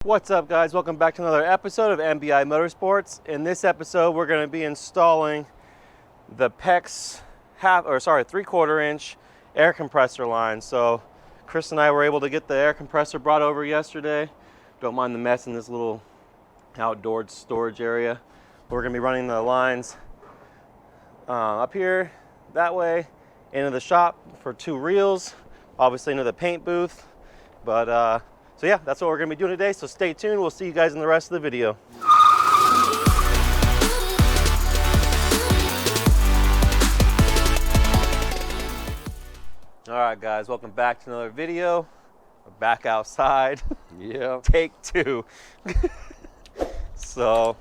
What's up, guys? Welcome back to another episode of MBI Motorsports. In this episode, we're going to be installing the PEX 3/4 inch air compressor line. So Chris and I were able to get the air compressor brought over yesterday. Don't mind the mess in this little outdoor storage area. We're going to be running the lines up here, that way, into the shop for 2 reels, obviously into the paint booth. But so yeah, that's what we're going to be doing today, so stay tuned. We'll see you guys in the rest of the video. All right, guys, welcome back to another video. We're back outside. Yeah. Take 2. So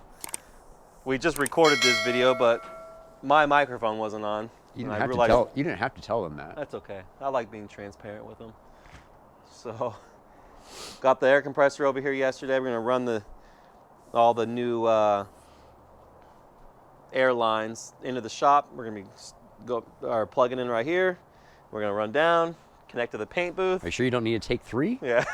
we just recorded this video, but my microphone wasn't on. You didn't have to tell them that. That's okay. I like being transparent with them. So got the air compressor over here yesterday. We're going to run all the new air lines into the shop. We're going to be plugging in right here. We're going to run down, connect to the paint booth. Are you sure you don't need to take 3? Yeah.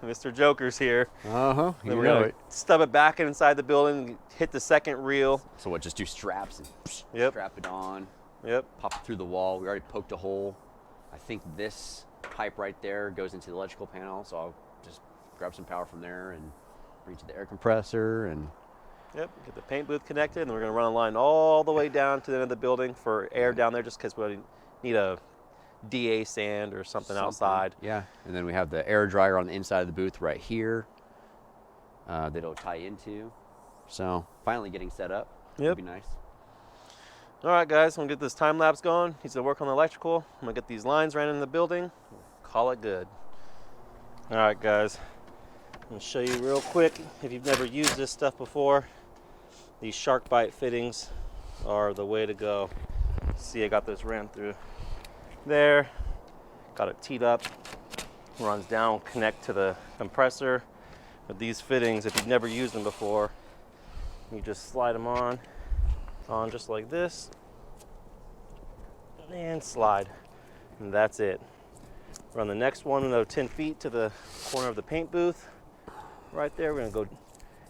Mr. Joker's here. Uh-huh. Then we're going to stub it back inside the building, hit the second reel. So what, just do straps and strap it on. Yep. Pop it through the wall. We already poked a hole. I think this pipe right there goes into the electrical panel, so I'll just grab some power from there and bring it to the air compressor and get the paint booth connected, and then we're going to run a line all the way down to the end of the building for air down there, just because we need a DA sand or something outside. Yeah, and then we have the air dryer on the inside of the booth right here that it'll tie into. So finally getting set up. Yep. It'll be nice. All right, guys, I'm going to get this time lapse going. He's going to work on the electrical. I'm going to get these lines ran in the building. Call it good. All right, guys. I'm going to show you real quick. If you've never used this stuff before, these shark bite fittings are the way to go. See, I got this ran through there. Got it teed up. Runs down, connect to the compressor. With these fittings, if you've never used them before, you just slide them on just like this, and slide, and that's it. Run the next one another 10 feet to the corner of the paint booth. Right there, we're gonna go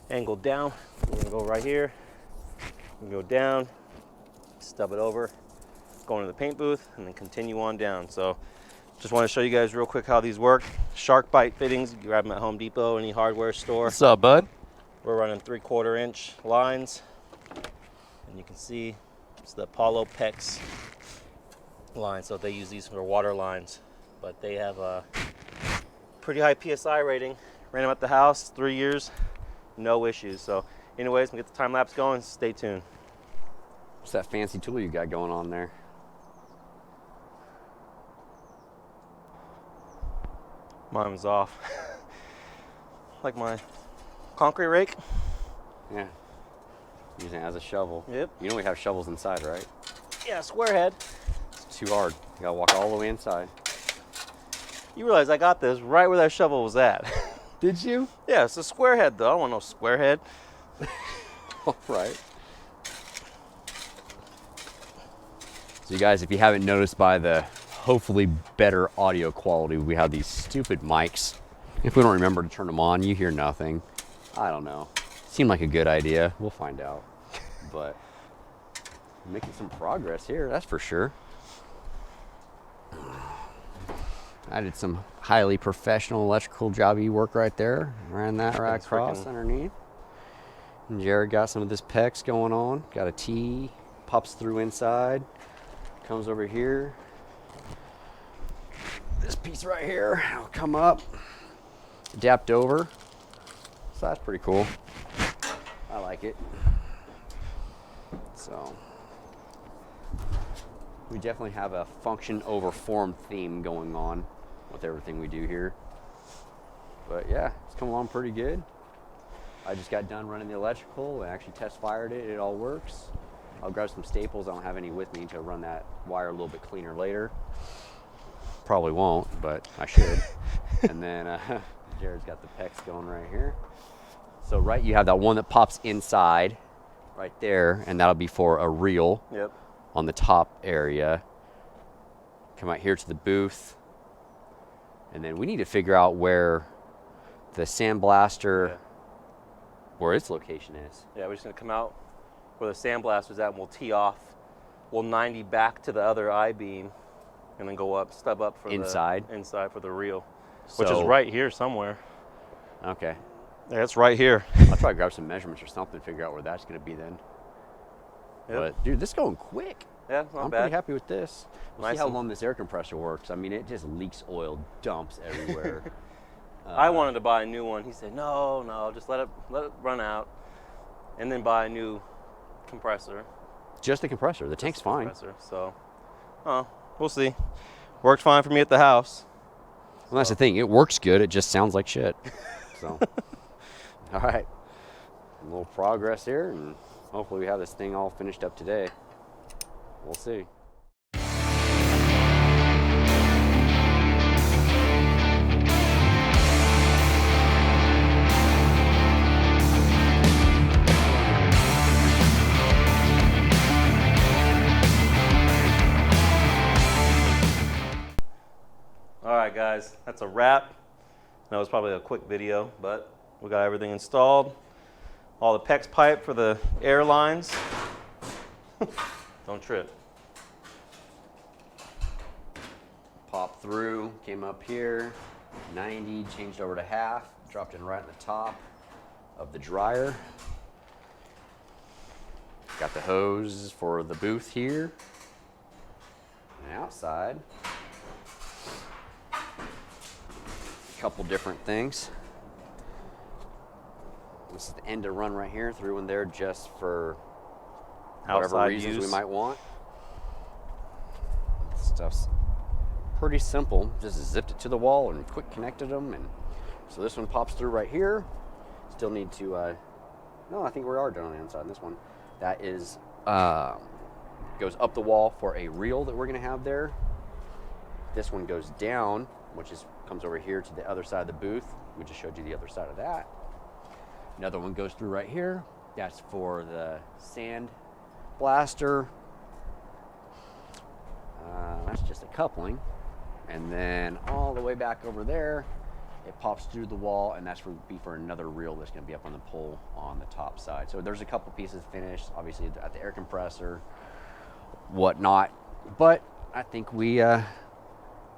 angle down. We're gonna go right here, we go down, stub it over, go into the paint booth, and then continue on down. So just want to show you guys real quick how these work. Shark bite fittings, you grab them at Home Depot, any hardware store. What's up, bud? We're running 3/4 inch lines. And you can see it's the Apollo PEX line, so they use these for water lines, but they have a pretty high PSI rating. Ran them at the house, 3 years, no issues. So anyways, we'll get the time lapse going. Stay tuned. What's that fancy tool you got going on there? Mine was off. Like my concrete rake. Yeah. Using it as a shovel. Yep. You know we have shovels inside, right? Yeah, square head. It's too hard. You gotta walk all the way inside. You realize I got this right where that shovel was at. Did you? Yeah, it's a square head though. I don't want no square head. All right. So you guys, if you haven't noticed by the hopefully better audio quality, we have these stupid mics. If we don't remember to turn them on, you hear nothing. I don't know. Seemed like a good idea. We'll find out. But making some progress here, that's for sure. I did some highly professional electrical jobby work right there. Ran that right across underneath. And Jared got some of this PEX going on. Got a T, pops through inside, comes over here. This piece right here will come up, adapt over. So that's pretty cool. I like it. So we definitely have a function over form theme going on with everything we do here. But yeah, it's coming along pretty good. I just got done running the electrical. I actually test fired it. It all works. I'll grab some staples. I don't have any with me to run that wire a little bit cleaner later. Probably won't, but I should. And then Jared's got the PEX going right here. So right, you have that one that pops inside right there, and that'll be for a reel. Yep. On the top area. Come out here to the booth. And then we need to figure out where the sandblaster, Yeah. where its location is. Yeah, we're just gonna come out where the sandblaster's at, and we'll tee off. We'll 90 back to the other I-beam, and then go up, stub up for Inside for the reel, which is So- right here somewhere. Okay. Yeah, it's right here. I'll try to grab some measurements or something, figure out where that's going to be then. Yep. But dude, this is going quick. Yeah, it's not I'm bad. pretty happy with this. We'll see Nice how and- long this air compressor works. I mean, it just leaks oil, dumps everywhere. I wanted to buy a new one. He said, no, just let it run out, and then buy a new compressor. Just the compressor. The tank's fine. Compressor. So, we'll see. Worked fine for me at the house. Well, that's the thing. It works good. It just sounds like shit. So, all right. A little progress here, and hopefully we have this thing all finished up today. We'll see. All right, guys, that's a wrap. That was probably a quick video, but we got everything installed. All the PEX pipe for the airlines. Don't trip. Popped through, came up here, 90, changed over to half, dropped in right in the top of the dryer. Got the hose for the booth here. And outside, a couple different things. This is the end to run right here, through in there just for whatever Outside reasons we use. might want. Stuff's pretty simple. Just zipped it to the wall and quick connected them, and so this one pops through right here. Still need to no, I think we are done on the inside on this one. That is goes up the wall for a reel that we're gonna have there. This one goes down, which comes over here to the other side of the booth. We just showed you the other side of that. Another one goes through right here. That's for the sand blaster. That's just a coupling. And then all the way back over there, it pops through the wall, and that's for another reel that's going to be up on the pole on the top side. So there's a couple pieces finished, obviously at the air compressor, whatnot. But I think we got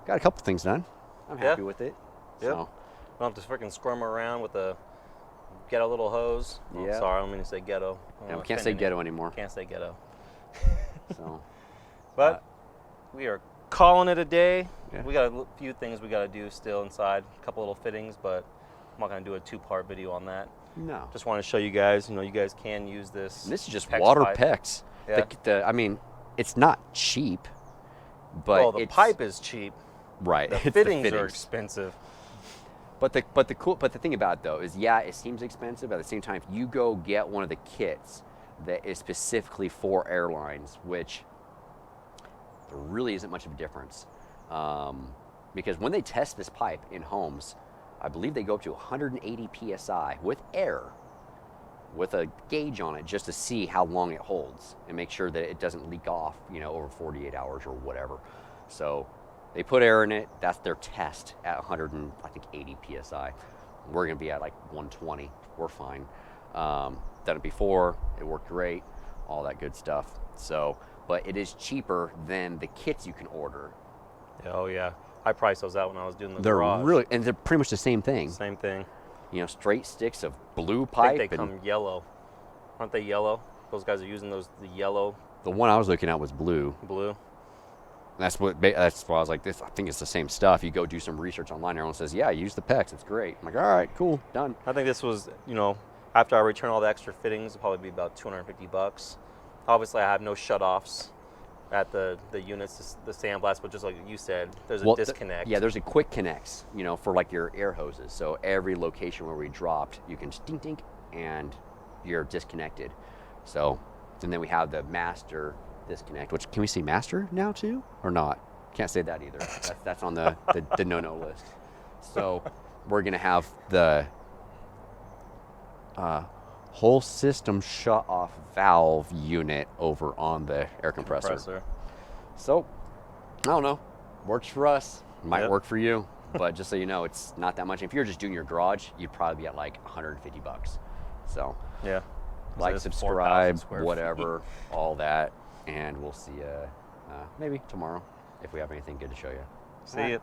a couple things done. I'm happy with it. Yep. So, Don't have to freaking squirm around with a ghetto little hose. Oh, Yeah. Sorry, I don't mean to say ghetto. yeah, we can't say ghetto anymore. Can't say ghetto. So, But we are calling it a day. Yeah. We got a few things we got to do still inside, a couple little fittings, but I'm not going to do a two-part video on that. no. Just want to show you guys, you guys can use this. This is just PEX water pipe. PEX. Yeah. I mean, it's not cheap, but Well, the it's, pipe is cheap. right. The it's fittings are expensive. But the thing about it though is, yeah, it seems expensive, but at the same time, if you go get one of the kits that is specifically for airlines, which there really isn't much of a difference, because when they test this pipe in homes, I believe they go up to 180 psi with air, with a gauge on it, just to see how long it holds and make sure that it doesn't leak off, over 48 hours or whatever. So they put air in it. That's their test at 180 psi. We're gonna be at like 120. We're fine. Done it before. It worked great. All that good stuff. So, but it is cheaper than the kits you can order. Oh, yeah. I priced those out when I was doing the They're garage. really, and they're pretty much the same thing. Same thing. Straight sticks of blue I pipe. think they and come yellow. Aren't they yellow? Those guys are using the yellow, the one I was looking at was blue. blue. That's why I was like, this. I think it's the same stuff. You go do some research online. Everyone says, yeah, use the PEX. It's great. I'm like, all right, cool, done. I think this was, after I return all the extra fittings, it'll probably be about $250. Obviously, I have no shutoffs at the units, the sandblast, but just like you said, there's a disconnect. Yeah, there's a quick connects, for like your air hoses. So every location where we dropped, you can just dink dink, and you're disconnected. So, and then we have the master disconnect, which, can we see master now too, or not? Can't say that either. That's on the no-no list. So we're gonna have the whole system shut off valve unit over on the air compressor. So I don't know. Works for us. Might Yep. work for you. But just so you know, it's not that much. If you're just doing your garage, you'd probably be at like $150. So Yeah. like, it's 4,000 subscribe, square feet. whatever, all that, and we'll see you maybe tomorrow if we have anything good to show you. See it.